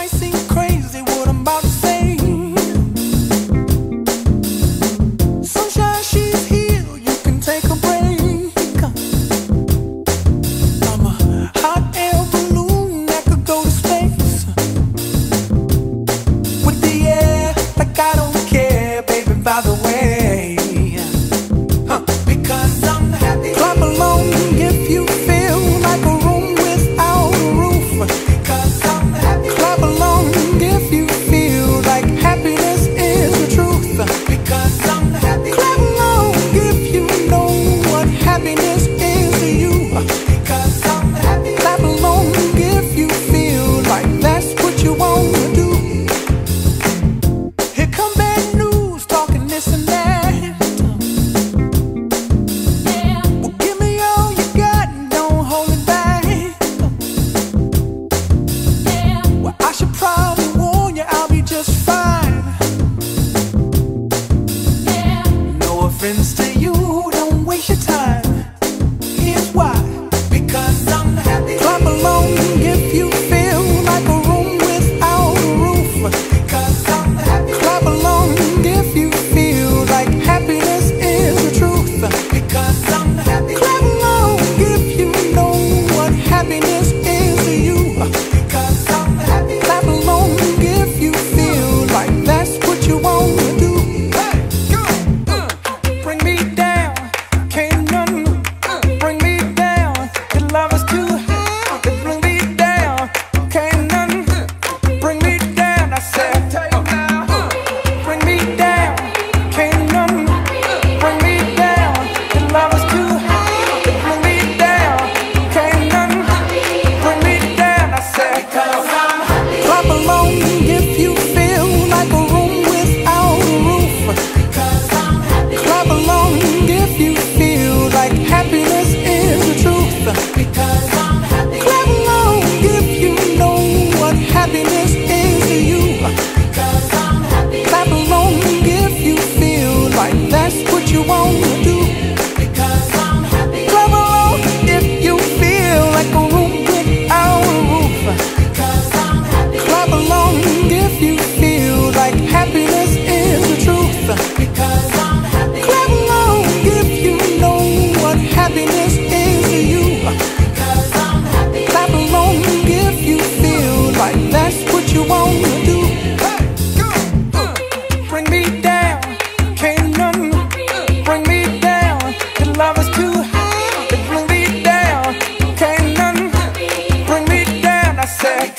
might seem crazy what I'm about to say. Sunshine, she's here, you can take a break. I'm a hot air balloon that could go to space with the air, like I don't care, baby, by the way. Because I'm happy. Clap along if you feel like a room without a roof. Because I'm happy. Clap along if you feel like happiness is the truth. Because I'm happy. Clap along if you know what happiness is to you. Because I'm happy. Clap along if you feel like that's what you want to do. Here come bad news, talking this and that. To you, don't waste your time. Here's why. Because I'm happy. Clap along if you feel like a room without a roof. Because I'm happy. Clap along if you feel like happiness is the truth. Because I'm happy. Clap along if you know what happiness is to you. Because I'm happy. Clap along if you feel like that's what you want to do. Bring me down, can't none bring me down. Your love is too high, bring me down, can't none bring me down. I said, bring me down, can't none bring me down. Your love is too high, bring me down, can't none bring me down. I said, clap along if you feel like a room without a roof. Clap along if you feel like happiness is the truth. Because I'm happy. Clap along if you know what happiness is to you. Because I'm happy. Clap along if you feel like that's what you want to do. Because I'm happy. Clap along if you feel like a room without a roof. Because I'm happy. Clap along if you feel like happiness is the truth. Because I'm happy. Clap along if you know what happiness is to you. Because I'm happy. Clap along if you feel like that's what you want to do. Bring me down, can't none bring me down. Your love is too high, bring me down, can't none bring me down. I said,